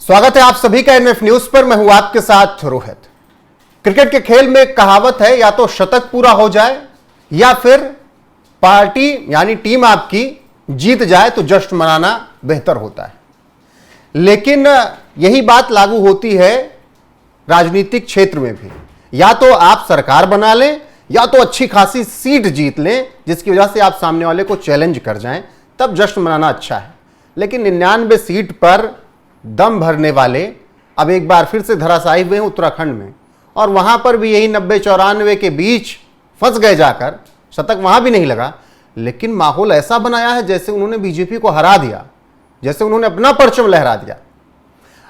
स्वागत है आप सभी का एनएफ न्यूज पर। मैं हूं आपके साथ रोहित। क्रिकेट के खेल में कहावत है, या तो शतक पूरा हो जाए या फिर पार्टी यानी टीम आपकी जीत जाए तो जश्न मनाना बेहतर होता है। लेकिन यही बात लागू होती है राजनीतिक क्षेत्र में भी। या तो आप सरकार बना लें या तो अच्छी खासी सीट जीत लें जिसकी वजह से आप सामने वाले को चैलेंज कर जाएं, तब जश्न मनाना अच्छा है। लेकिन 99 सीट पर दम भरने वाले अब एक बार फिर से धराशायी हुए हैं उत्तराखंड में, और वहां पर भी यही 90-94 के बीच फंस गए जाकर। शतक वहां भी नहीं लगा, लेकिन माहौल ऐसा बनाया है जैसे उन्होंने बीजेपी को हरा दिया, जैसे उन्होंने अपना परचम लहरा दिया।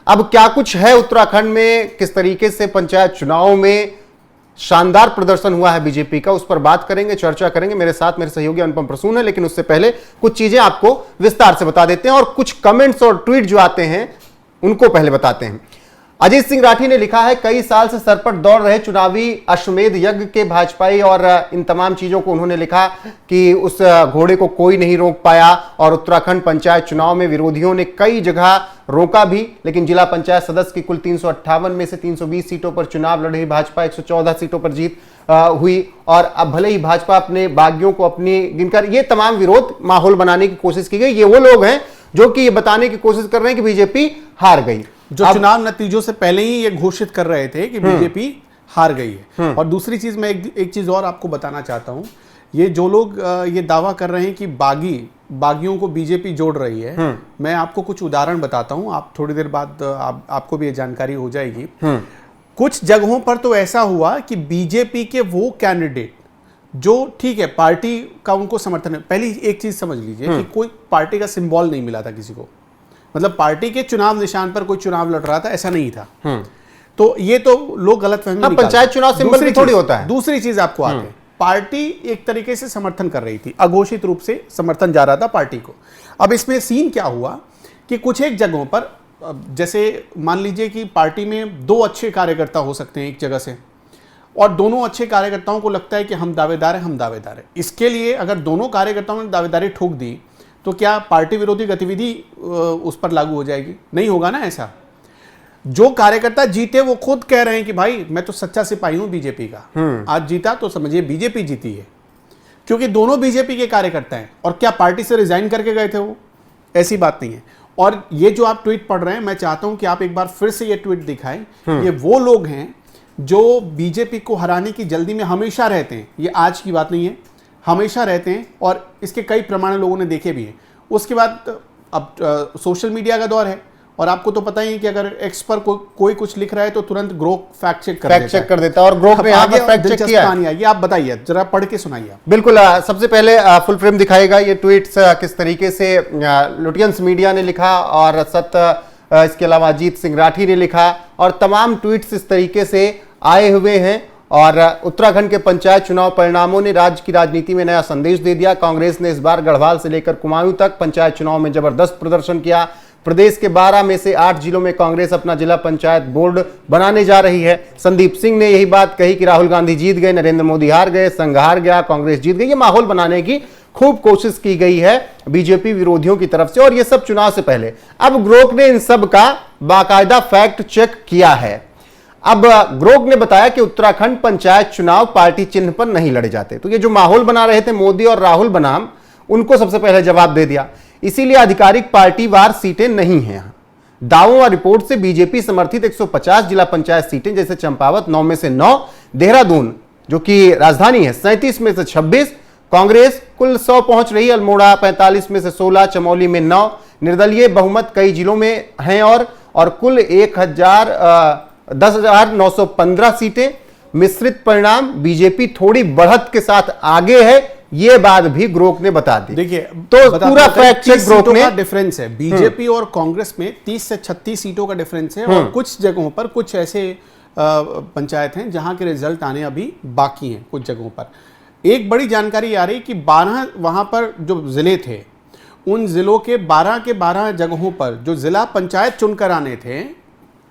अब क्या कुछ है उत्तराखंड में, किस तरीके से पंचायत चुनाव में शानदार प्रदर्शन हुआ है बीजेपी का, उस पर बात करेंगे, चर्चा करेंगे। मेरे साथ मेरे सहयोगी अनुपम प्रसून है, लेकिन उससे पहले कुछ चीजें आपको विस्तार से बता देते हैं और कुछ कमेंट्स और ट्वीट जो आते हैं उनको पहले बताते हैं। अजीत सिंह राठी ने लिखा है, कई साल से सर पर दौड़ रहे चुनावी अश्वमेध यज्ञ के भाजपाई और इन तमाम चीजों को उन्होंने लिखा कि उस घोड़े को कोई नहीं रोक पाया, और उत्तराखंड पंचायत चुनाव में विरोधियों ने कई जगह रोका भी, लेकिन जिला पंचायत सदस्य की कुल 358 में से 320 सीटों पर चुनाव लड़ रही भाजपा 114 सीटों पर जीत हुई। और अब भले ही भाजपा अपने बागियों को अपनी गिनकर, ये तमाम विरोध माहौल बनाने की कोशिश की गई। ये वो लोग हैं जो कि ये बताने की कोशिश कर रहे हैं कि बीजेपी हार गई, जो चुनाव नतीजों से पहले ही ये घोषित कर रहे थे कि बीजेपी हार गई है। और दूसरी चीज, मैं एक चीज और आपको बताना चाहता हूं। ये जो लोग ये दावा कर रहे हैं कि बागियों को बीजेपी जोड़ रही है, मैं आपको कुछ उदाहरण बताता हूं। आप थोड़ी देर बाद आपको भी ये जानकारी हो जाएगी। कुछ जगहों पर तो ऐसा हुआ कि बीजेपी के वो कैंडिडेट जो, ठीक है, पार्टी का उनको समर्थन है। पहली एक चीज समझ लीजिए कि कोई पार्टी का सिंबल नहीं मिला था किसी को, मतलब पार्टी के चुनाव निशान पर कोई चुनाव लड़ रहा था, ऐसा नहीं था। तो ये तो लोग गलतफहमी, पंचायत चुनाव सिंबल भी थोड़ी होता है। दूसरी चीज आपको आगे, पार्टी एक तरीके से समर्थन कर रही थी, अघोषित रूप से समर्थन जा रहा था पार्टी को। अब इसमें सीन क्या हुआ कि कुछ एक जगहों पर, जैसे मान लीजिए कि पार्टी में दो अच्छे कार्यकर्ता हो सकते हैं एक जगह से, और दोनों अच्छे कार्यकर्ताओं को लगता है कि हम दावेदार हैं। इसके लिए अगर दोनों कार्यकर्ताओं ने दावेदारी ठोक दी तो क्या पार्टी विरोधी गतिविधि उस पर लागू हो जाएगी? नहीं होगा ना ऐसा। जो कार्यकर्ता जीते वो खुद कह रहे हैं कि भाई मैं तो सच्चा सिपाही हूं बीजेपी का, आज जीता तो समझिए बीजेपी जीती है, क्योंकि दोनों बीजेपी के कार्यकर्ता हैं। और क्या पार्टी से रिजाइन करके गए थे वो? ऐसी बात नहीं है। और ये जो आप ट्वीट पढ़ रहे हैं, मैं चाहता हूं कि आप एक बार फिर से ये ट्वीट दिखाएं। ये वो लोग हैं जो बीजेपी को हराने की जल्दी में हमेशा रहते हैं, ये आज की बात नहीं है, हमेशा रहते हैं, और इसके कई प्रमाण लोगों ने देखे भी हैं। उसके बाद अब सोशल मीडिया का दौर है, और आपको तो पता ही है कि अगर एक्स पर कोई कुछ लिख रहा है तो तुरंत ग्रोक फैक्ट चेक कर देता है। और ग्रोक ने यहाँ पर फैक्ट चेक किया है। ये आप बताइए, जरा पढ़ के सुनाइए। बिल्कुल, सबसे पहले फुल फ्रेम दिखाएगा ये ट्वीट्स किस तरीके से लुटियंस मीडिया ने लिखा, और इसके अलावा अजीत सिंह राठी ने लिखा, और तमाम ट्वीट्स इस तरीके से आए हुए हैं। और उत्तराखंड के पंचायत चुनाव परिणामों ने राज्य की राजनीति में नया संदेश दे दिया। कांग्रेस ने इस बार गढ़वाल से लेकर कुमाऊं तक पंचायत चुनाव में जबरदस्त प्रदर्शन किया। प्रदेश के 12 में से 8 जिलों में कांग्रेस अपना जिला पंचायत बोर्ड बनाने जा रही है। संदीप सिंह ने यही बात कही कि राहुल गांधी जीत गए, नरेंद्र मोदी हार गए, संघ हार गया, कांग्रेस जीत गई। ये माहौल बनाने की खूब कोशिश की गई है बीजेपी विरोधियों की तरफ से, और ये सब चुनाव से पहले। अब ग्रोक ने इन सब का बाकायदा फैक्ट चेक किया है। अब ग्रोक ने बताया कि उत्तराखंड पंचायत चुनाव पार्टी चिन्ह पर नहीं लड़े जाते। तो ये जो माहौल बना रहे थे मोदी और राहुल बनाम, उनको सबसे पहले जवाब दे दिया। इसीलिए आधिकारिक पार्टीवार सीटें नहीं हैं। दावों और रिपोर्ट से बीजेपी समर्थित 150 जिला पंचायत सीटें, जैसे चंपावत 9 में से 9, देहरादून जो कि राजधानी है 37 में से 26, कांग्रेस कुल 100 पहुंच रही, अल्मोड़ा 45 में से 16, चमोली में 9, निर्दलीय बहुमत कई जिलों में हैं, और कुल 10,915 सीटें। मिश्रित परिणाम, बीजेपी थोड़ी बढ़त के साथ आगे है, ये बात भी ग्रोक ने बता दी। देखिए, तो पूरा फैक्ट चेक ग्रोक ने, डिफरेंस है बीजेपी और कांग्रेस में 30 से 36 सीटों का डिफरेंस है। और कुछ जगहों पर कुछ ऐसे पंचायत हैं जहां के रिजल्ट आने अभी बाकी हैं। कुछ जगहों पर एक बड़ी जानकारी आ रही कि 12 वहां पर जो जिले थे, उन जिलों के 12 जगहों पर जो जिला पंचायत चुनकर आने थे,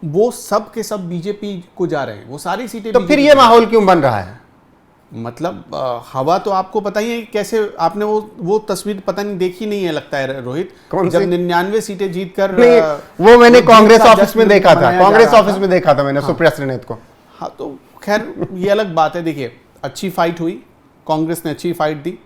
वो सब के सब बीजेपी को जा रहे हैं, वो सारी सीटें। तो फिर ये माहौल क्यों बन रहा है? मतलब हवा तो आपको पता ही है कि कैसे, आपने वो तस्वीर पता नहीं देखी नहीं है लगता है रोहित, कौन जब सी? 99 सीटें जीत कर वो मैंने कांग्रेस का ऑफिस में देखा था, मनाया कांग्रेस जा रहा ऑफिस था। में देखा था मैंने सुप्रिया श्रीनेत को। हाँ तो खैर ये अलग बात है। देखिए अच्छी फाइट हुई, कांग्रेस ने अच्छी फाइट दी।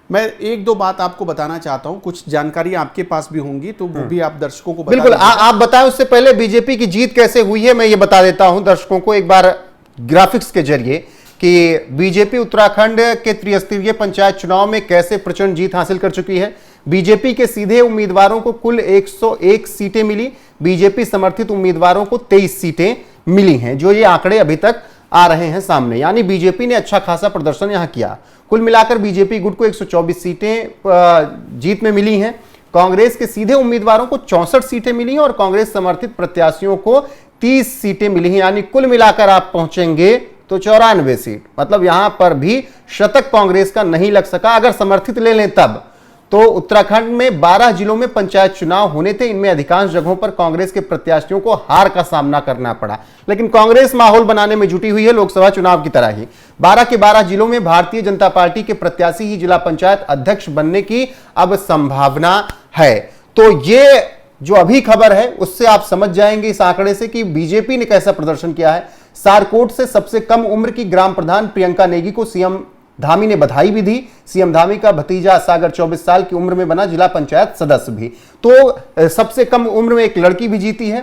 मैं एक दो बात आपको बताना चाहता हूं, कुछ जानकारी आपके पास भी होंगी तो वो भी आप दर्शकों को बता बिल्कुल, दीजिएगा। आप बताएं। उससे पहले बीजेपी की जीत कैसे हुई है मैं ये बता देता हूं दर्शकों को एक बार ग्राफिक्स के जरिए कि बीजेपी उत्तराखंड के त्रिस्तरीय पंचायत चुनाव में कैसे प्रचंड जीत हासिल कर चुकी है। बीजेपी के सीधे उम्मीदवारों को कुल 101 सीटें मिली, बीजेपी समर्थित उम्मीदवारों को 23 सीटें मिली हैं, जो ये आंकड़े अभी तक आ रहे हैं सामने। यानी बीजेपी ने अच्छा खासा प्रदर्शन यहां किया। कुल मिलाकर बीजेपी गुट को 124 सीटें जीत में मिली हैं। कांग्रेस के सीधे उम्मीदवारों को 64 सीटें मिली हैं और कांग्रेस समर्थित प्रत्याशियों को 30 सीटें मिली हैं। यानी कुल मिलाकर आप पहुंचेंगे तो 94 सीट। मतलब यहां पर भी शतक कांग्रेस का नहीं लग सका। अगर समर्थित ले लें तब तो उत्तराखंड में 12 जिलों में पंचायत चुनाव होने थे, इनमें अधिकांश जगहों पर कांग्रेस के प्रत्याशियों को हार का सामना करना पड़ा। लेकिन कांग्रेस माहौल बनाने में जुटी हुई है, लोकसभा चुनाव की तरह ही। 12 के 12 जिलों में भारतीय जनता पार्टी के प्रत्याशी ही जिला पंचायत अध्यक्ष बनने की अब संभावना है। तो ये जो अभी खबर है उससे आप समझ जाएंगे इस आंकड़े से कि बीजेपी ने कैसा प्रदर्शन किया है। सारकोट से सबसे कम उम्र की ग्राम प्रधान प्रियंका नेगी को सीएम धामी ने बधाई भी दी। सीएम धामी का भतीजा सागर 24 साल की उम्र में बना जिला पंचायत सदस्य भी। तो सबसे कम उम्र में एक लड़की भी जीती है।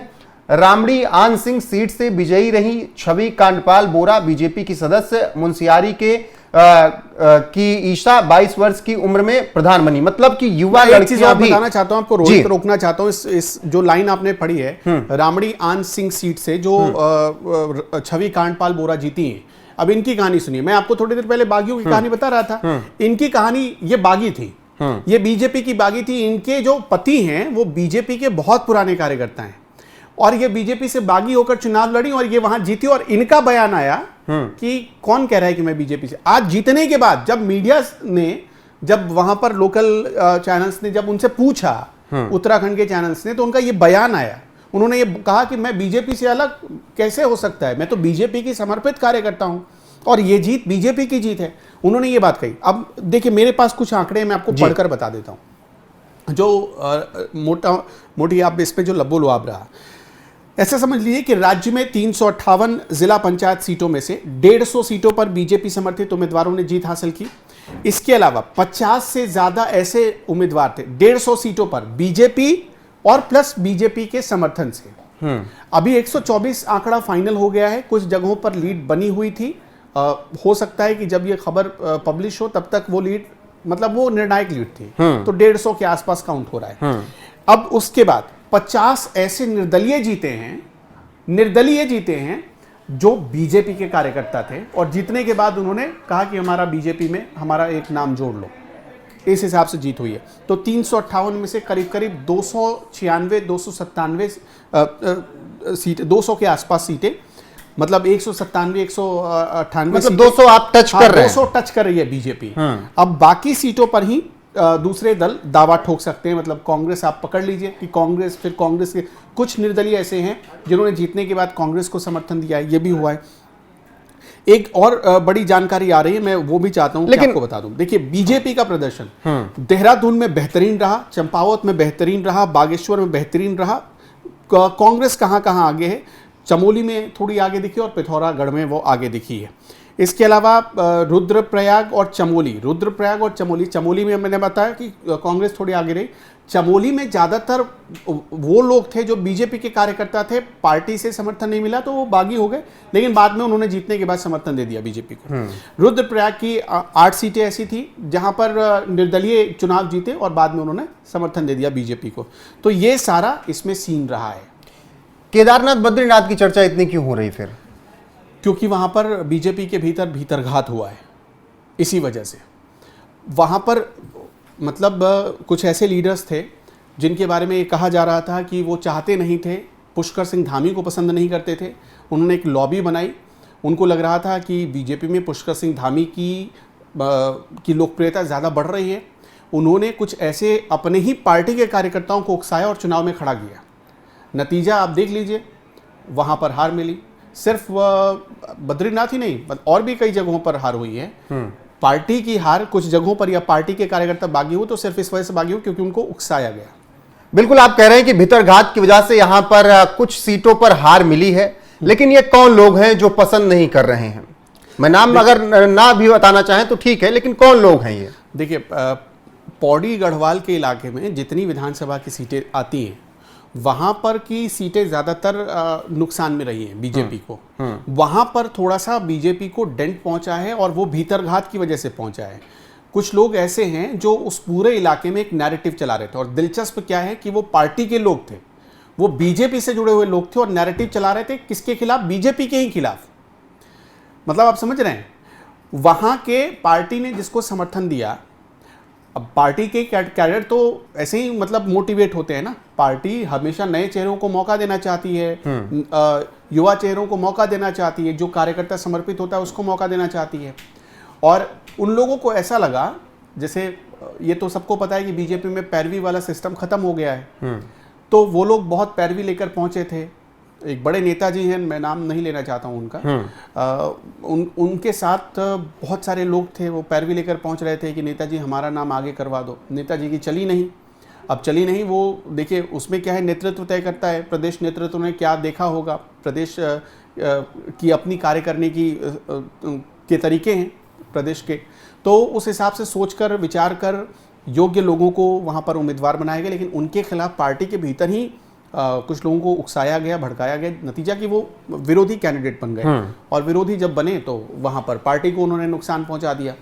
रामड़ी आन सिंह सीट से विजयी रही छवि कांडपाल बोरा बीजेपी की सदस्य। मुंशियारी के की ईशा 22 वर्ष की उम्र में प्रधान बनी। मतलब कि युवा लड़कियां भी। बताना चाहता हूं आपको रोहित, रोकना चाहता हूं इस जो लाइन आपने पढ़ी है, रामड़ी आन सिंह सीट से जो छवि कांडपाल बोरा जीती हैं। अब इनकी कहानी सुनिए। मैं आपको थोड़ी देर पहले बागियों की कहानी बता रहा था। इनकी कहानी, ये बागी थी, ये बीजेपी की बागी थी। इनके जो पति हैं वो बीजेपी के बहुत पुराने कार्यकर्ता हैं और ये बीजेपी से बागी होकर चुनाव लड़ी और ये वहां जीती। और इनका बयान आया कि कौन कह रहा है कि मैं बीजेपी से। आज जीतने के बाद जब मीडिया ने, जब वहां पर लोकल चैनल्स ने जब उनसे पूछा, उत्तराखंड के चैनल्स ने, तो उनका ये बयान आया। उन्होंने ये कहा कि मैं बीजेपी से अलग कैसे हो सकता है, मैं तो बीजेपी की समर्पित कार्यकर्ता हूं और ये जीत बीजेपी की जीत है। उन्होंने ये बात कही। अब देखिए मेरे पास कुछ आंकड़े मैं आपको पढ़कर बता देता हूं जो मोटी आप इस पे जो लब्बो लुआब रहा। ऐसा समझ लीजिए कि राज्य में 358 जिला पंचायत सीटों में से 150 सीटों पर बीजेपी समर्थित उम्मीदवारों ने जीत हासिल की। इसके अलावा 50 से ज्यादा ऐसे उम्मीदवार थे 150 सीटों पर बीजेपी और प्लस बीजेपी के समर्थन से। अभी 124 आंकड़ा फाइनल हो गया है। कुछ जगहों पर लीड बनी हुई थी। हो सकता है कि जब ये खबर पब्लिश हो तब तक वो लीड, मतलब वो निर्णायक लीड थी, तो 150 के आसपास काउंट हो रहा है। अब उसके बाद 50 ऐसे निर्दलीय जीते हैं जो बीजेपी के कार्यकर्ता थे और जीतने के बाद उन्होंने कहा कि हमारा बीजेपी में हमारा एक नाम जोड़ लो। इस हिसाब से जीत हुई है। तो 358 में से करीब करीब 296 297 सीट, 200 के आसपास सीटें, मतलब 197 198, मतलब 200 आप टच कर रहे हैं। 200 टच कर रही है बीजेपी। अब बाकी सीटों पर ही दूसरे दल दावा ठोक सकते हैं। मतलब कांग्रेस आप पकड़ लीजिए कि कांग्रेस के कुछ निर्दलीय ऐसे हैं जिन्होंने जीतने के बाद कांग्रेस को समर्थन दिया है, ये भी हुआ है। एक और बड़ी जानकारी आ रही है, मैं वो भी चाहता हूं कि आपको बता दूं। देखिए बीजेपी का प्रदर्शन देहरादून में बेहतरीन रहा, चंपावत में बेहतरीन रहा, बागेश्वर में बेहतरीन रहा। कांग्रेस कहां कहां आगे है, चमोली में थोड़ी आगे दिखी और पिथौरागढ़ में वो आगे दिखी है। इसके अलावा रुद्रप्रयाग और चमोली, चमोली में मैंने बताया कि कांग्रेस थोड़ी आगे रही। चमोली में ज्यादातर वो लोग थे जो बीजेपी के कार्यकर्ता थे, पार्टी से समर्थन नहीं मिला तो वो बागी हो गए, लेकिन बाद में उन्होंने जीतने के बाद समर्थन दे दिया बीजेपी को। रुद्रप्रयाग की 8 सीटें ऐसी थी जहां पर निर्दलीय चुनाव जीते और बाद में उन्होंने समर्थन दे दिया बीजेपी को। तो ये सारा इसमें सीन रहा है। केदारनाथ बद्रीनाथ की चर्चा इतनी क्यों हो रही फिर? क्योंकि वहां पर बीजेपी के भीतरघात हुआ है। इसी वजह से वहां पर मतलब कुछ ऐसे लीडर्स थे जिनके बारे में ये कहा जा रहा था कि वो चाहते नहीं थे, पुष्कर सिंह धामी को पसंद नहीं करते थे। उन्होंने एक लॉबी बनाई। उनको लग रहा था कि बीजेपी में पुष्कर सिंह धामी की लोकप्रियता ज़्यादा बढ़ रही है। उन्होंने कुछ ऐसे अपने ही पार्टी के कार्यकर्ताओं को उकसाया और चुनाव में खड़ा किया। नतीजा आप देख लीजिए, वहाँ पर हार मिली। सिर्फ बद्रीनाथ ही नहीं, और भी कई जगहों पर हार हुई है। पार्टी की हार कुछ जगहों पर या पार्टी के कार्यकर्ता बागी हो तो सिर्फ इस वजह से बागी हो क्योंकि उनको उकसाया गया। बिल्कुल, आप कह रहे हैं कि भीतरघात की वजह से यहां पर कुछ सीटों पर हार मिली है, लेकिन ये कौन लोग हैं जो पसंद नहीं कर रहे हैं? मैं नाम अगर ना भी बताना चाहें तो ठीक है, लेकिन कौन लोग हैं ये? देखिए, पौड़ी गढ़वाल के इलाके में जितनी विधानसभा की सीटें आती हैं वहां पर की सीटें ज्यादातर नुकसान में रही हैं बीजेपी को। वहां पर थोड़ा सा बीजेपी को डेंट पहुंचा है और वो भीतरघात की वजह से पहुंचा है। कुछ लोग ऐसे हैं जो उस पूरे इलाके में एक नैरेटिव चला रहे थे, और दिलचस्प क्या है कि वो पार्टी के लोग थे, वो बीजेपी से जुड़े हुए लोग थे और नैरेटिव चला रहे थे किसके खिलाफ? बीजेपी के ही खिलाफ। मतलब आप समझ रहे हैं, वहां के पार्टी ने जिसको समर्थन दिया, अब पार्टी के कैडर तो ऐसे ही मतलब मोटिवेट होते हैं ना, पार्टी हमेशा नए चेहरों को मौका देना चाहती है, युवा चेहरों को मौका देना चाहती है, जो कार्यकर्ता समर्पित होता है उसको मौका देना चाहती है। और उन लोगों को ऐसा लगा, जैसे ये तो सबको पता है कि बीजेपी में पैरवी वाला सिस्टम खत्म हो गया है, तो वो लोग बहुत पैरवी लेकर पहुंचे थे। एक बड़े नेताजी हैं, मैं नाम नहीं लेना चाहता हूं उनका, उनके साथ बहुत सारे लोग थे, वो पैरवी लेकर पहुंच रहे थे कि नेताजी हमारा नाम आगे करवा दो। नेताजी की चली नहीं। अब चली नहीं, वो देखिए उसमें क्या है, नेतृत्व तय करता है। प्रदेश नेतृत्व ने क्या देखा होगा, प्रदेश की अपनी कार्य करने की के तरीके हैं प्रदेश के, तो उस हिसाब से सोचकर विचार कर योग्य लोगों को वहाँ पर उम्मीदवार बनाया गया। लेकिन उनके खिलाफ पार्टी के भीतर ही कुछ लोगों को उकसाया गया, भड़काया गया, नतीजा कि वो विरोधी कैंडिडेट बन गए। और विरोधी जब बने तो वहाँ पर पार्टी को उन्होंने नुकसान पहुँचा दिया।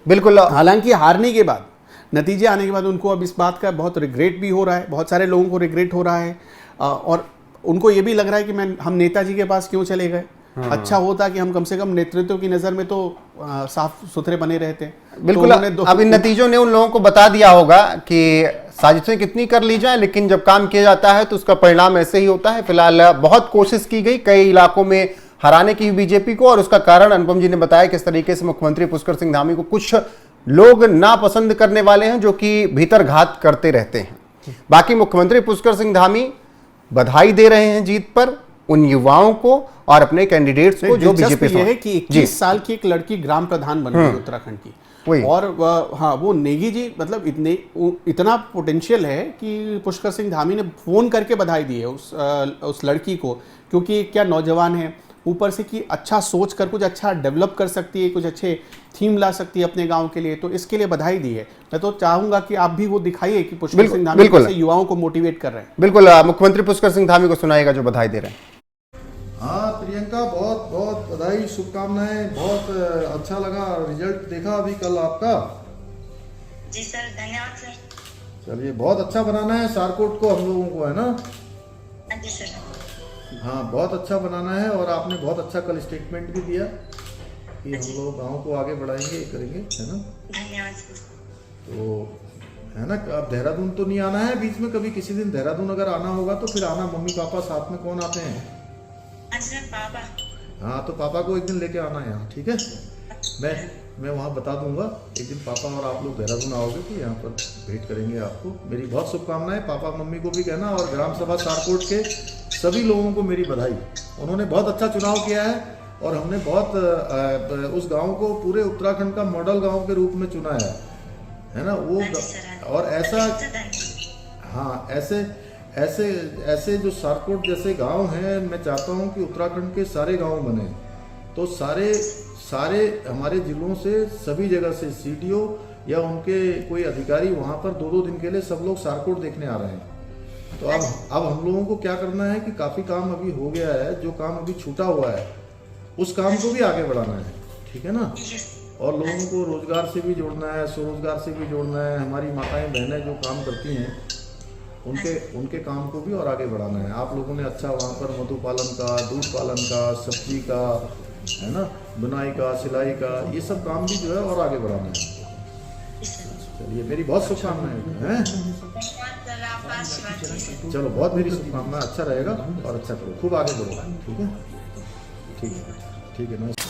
बिल्कुल, हालांकि हारने के बाद, नतीजे आने के बाद उनको अब इस बात का बहुत रिग्रेट भी हो रहा है, बहुत सारे लोगों को रिग्रेट हो रहा है, और उनको ये भी लग रहा है कि हम नेताजी के पास क्यों चले गए। अच्छा होता कि हम कम से कम नेतृत्व की नज़र में तो साफ सुथरे बने रहते। बिल्कुल, तो अब इन नतीजों ने उन लोगों को बता दिया होगा कि साजिशें कितनी कर ली जाए, लेकिन जब काम किया जाता है तो उसका परिणाम ऐसे ही होता है। फिलहाल बहुत कोशिश की गई कई इलाकों में हराने की बीजेपी को, और उसका कारण अनुपम जी ने बताया किस तरीके से मुख्यमंत्री पुष्कर सिंह धामी को कुछ लोग नापसंद करने वाले हैं जो कि भीतरघात करते रहते हैं। बाकी मुख्यमंत्री पुष्कर सिंह धामी बधाई दे रहे हैं जीत पर उन युवाओं को और अपने कैंडिडेट्स को जो बीजेपी से है कि 21 साल की एक लड़की ग्राम प्रधान बन गई उत्तराखंड की। और हाँ, वो नेगी जी मतलब इतना पोटेंशियल है कि पुष्कर सिंह धामी ने फोन करके बधाई दी है उस लड़की को, क्योंकि क्या नौजवान है, ऊपर से कि अच्छा सोच कर कुछ अच्छा डेवलप कर सकती है, कुछ अच्छे थीम ला सकती है अपने गांव के लिए, तो इसके लिए बधाई दी है। मैं तो चाहूंगा कि आप भी वो दिखाइए कि पुष्कर सिंह धामी कैसे युवाओं को मोटिवेट कर रहे हैं। बिल्कुल, मुख्यमंत्री पुष्कर सिंह धामी को सुनाएगा जो बधाई दे रहे हैं। हाँ प्रियंका, बहुत बहुत बधाई, शुभकामनाएं। बहुत अच्छा लगा रिजल्ट देखा अभी कल आपका। जी सर, धन्यवाद सर। चलिए, बहुत अच्छा बनाना है सारकोट को हम लोगों को, है ना? हाँ जी सर। हाँ, बहुत अच्छा बनाना है। और आपने बहुत अच्छा कल स्टेटमेंट भी दिया कि हम लोग गाँव को आगे बढ़ाएंगे, करेंगे, है ना? धन्यवाद सर। तो है ना, अब देहरादून तो नहीं आना है बीच में कभी? किसी दिन देहरादून अगर आना होगा तो फिर आना, मम्मी पापा साथ में कौन आते हैं? अच्छा पापा। हाँ, तो पापा को एक दिन लेके आना है यहाँ, ठीक है? मैं वहाँ बता दूंगा एक दिन, पापा और आप लोग देहरादून आओगे तो यहाँ पर भेंट करेंगे आपको। मेरी बहुत शुभकामनाएं। पापा मम्मी को भी कहना, और ग्राम सभा सारकोट के सभी लोगों को मेरी बधाई। उन्होंने बहुत अच्छा चुनाव किया है और हमने बहुत उस गांव को पूरे उत्तराखंड का मॉडल गांव के रूप में चुना है ना? वो और ऐसा, हाँ, ऐसे जो सारकोट जैसे गांव हैं, मैं चाहता हूं कि उत्तराखंड के सारे गांव बने। तो सारे हमारे जिलों से, सभी जगह से सीडीओ या उनके कोई अधिकारी वहां पर 2-2 दिन के लिए सब लोग सारकोट देखने आ रहे हैं। तो अब हम लोगों को क्या करना है कि काफ़ी काम अभी हो गया है, जो काम अभी छूटा हुआ है उस काम को भी आगे बढ़ाना है, ठीक है ना? और लोगों को रोजगार से भी जोड़ना है, स्वरोजगार से भी जोड़ना है। हमारी माताएं बहनें जो काम करती हैं उनके काम को भी और आगे बढ़ाना है। आप लोगों ने अच्छा वहाँ पर मधु पालन का, दूध पालन का, सब्जी का, है ना, बुनाई का, सिलाई का, ये सब काम भी जो है और आगे बढ़ाना है। चलिए, मेरी बहुत शुभकामनाएं हैं। चलो, बहुत मेरी शुभकामनाएं। अच्छा रहेगा और अच्छा करो, खूब आगे बढ़ो, ठीक है? ठीक है, ठीक है, नमस्कार।